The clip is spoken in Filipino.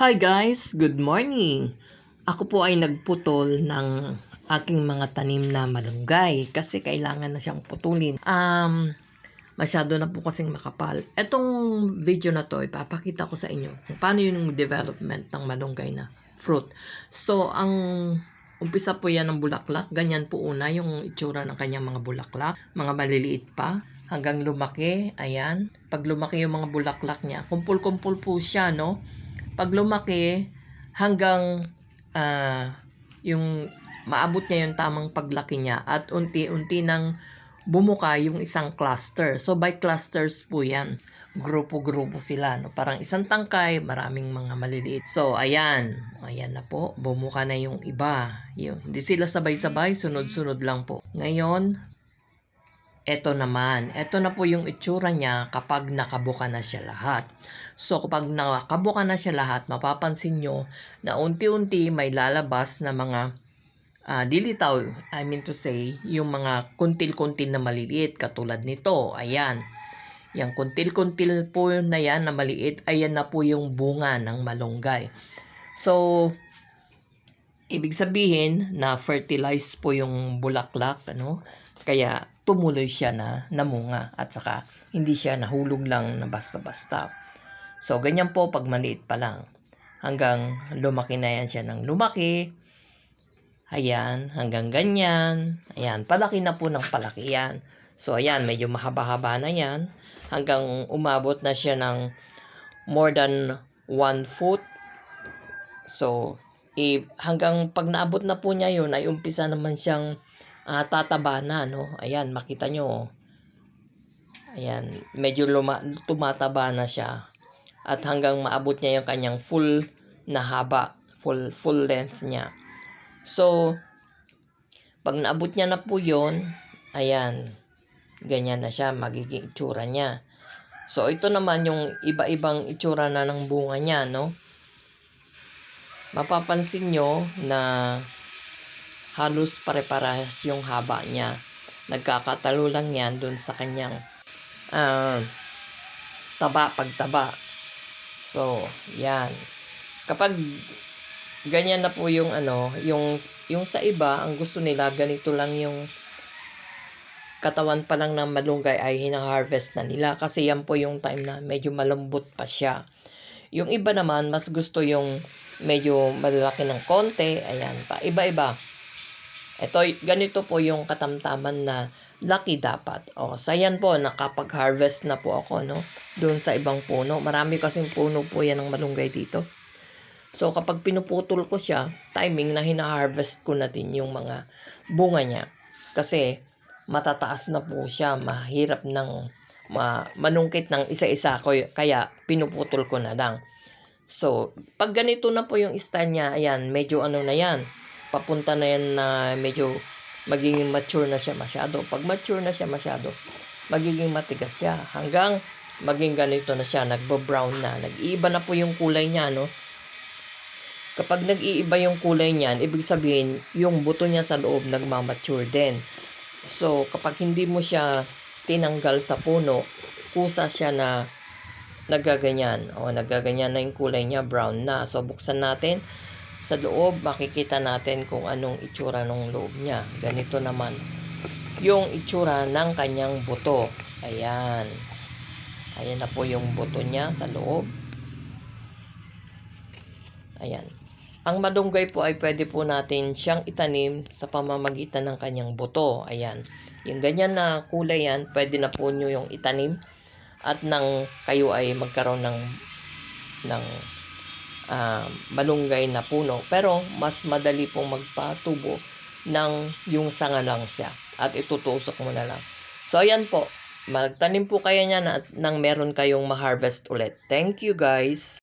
Hi guys, good morning. Ako po ay nagputol ng aking mga tanim na malunggay kasi kailangan na siyang putulin. Masyado na po kasing makapal. Etong video na to, ipapakita ko sa inyo kung paano yung development ng malunggay na fruit. So, ang umpisa po yan ng bulaklak. Ganyan po una yung itsura ng kanyang mga bulaklak. Mga maliliit pa hanggang lumaki. Ayan. Pag lumaki yung mga bulaklak niya, kumpul-kumpul po siya, no? Pag lumaki, hanggang yung maabot niya yung tamang paglaki niya at unti-unti nang bumuka yung isang cluster. So, by clusters po yan. Grupo-grupo sila. No? Parang isang tangkay, maraming mga maliliit. So, ayan. Ayan na po. Bumuka na yung iba. Hindi sila sabay-sabay. Sunod-sunod lang po. Ngayon, eto naman. Eto na po yung itsura niya kapag nakabuka na siya lahat. So, kapag nakabuka na siya lahat, mapapansin nyo na unti-unti may lalabas na mga dilitaw. I mean to say, yung mga kuntil-kuntil na maliliit katulad nito. Ayan. Yung kuntil-kuntil po na yan na maliit, ayan na po yung bunga ng malunggay. So, ibig sabihin na fertilize po yung bulaklak, ano? Kaya tumuloy siya na namunga at saka hindi siya nahulog lang na basta-basta. So, ganyan po pag maliit pa lang. Hanggang lumaki na yan siya ng lumaki. Ayan, hanggang ganyan. Ayan, palaki na po ng palaki yan. So, ayan, medyo mahaba-haba na yan. Hanggang umabot na siya ng more than 1 foot. So, hanggang pag naabot na po niya yun, ay umpisa naman siyang tataba na, no? Ayan, makita nyo. Ayan, medyo tumataba na siya. At hanggang maabot niya yung kanyang full na haba, full length niya. So, pag naabot niya na po yun, ayan, ganyan na siya, magiging itsura niya. So, ito naman yung iba-ibang itsura na ng bunga niya, no? Mapapansin nyo na halos pare-parehas yung haba niya. Nagkakatalo lang yan dun sa kanyang pagtaba. So, yan. Kapag ganyan na po yung yung sa iba, ang gusto nila, ganito lang yung katawan pa lang ng malunggay ay hina-harvest na nila. Kasi yan po yung time na medyo malambot pa siya. Yung iba naman, mas gusto yung medyo malaki ng konti. Ayan pa. Iba-iba. Ito, ganito po yung katamtaman na laki dapat. O, sa yan po, nakapag-harvest na po ako, no? Doon sa ibang puno. Marami kasing puno po yan ng malunggay dito. So, kapag pinuputol ko siya, timing na hina-harvest ko na din yung mga bunga niya. Kasi, matataas na po siya. Mahirap ng manungkit ng isa-isa. Kaya, pinuputol ko na lang. So, pag ganito na po yung style niya, ayan, medyo na yan. Papunta na yan na medyo magiging mature na siya masyado. Pag mature na siya masyado, magiging matigas siya. Hanggang maging ganito na siya, nagbo-brown na. Nag-iiba na po yung kulay niya, no? Kapag nag-iiba yung kulay niyan, ibig sabihin, yung buto niya sa loob nagmamature din. So, kapag hindi mo siya tinanggal sa puno, kusa siya na nagaganyan. O, nagaganyan na yung kulay niya, brown na. So, buksan natin. Sa loob, makikita natin kung anong itsura ng loob niya. Ganito naman yung itsura ng kanyang buto. Ayan. Ayan na po yung buto niya sa loob. Ayan. Ang malunggay po ay pwede po natin siyang itanim sa pamamagitan ng kanyang buto. Ayan. Yung ganyan na kulay yan, pwede na po nyo yung itanim. At nang kayo ay magkaroon ng malunggay na puno. Pero, mas madali pong magpatubo ng yung sanga lang siya. At itutusok mo na lang. So, ayan po. Magtanim po kayo niya nang meron kayong ma-harvest ulit. Thank you, guys.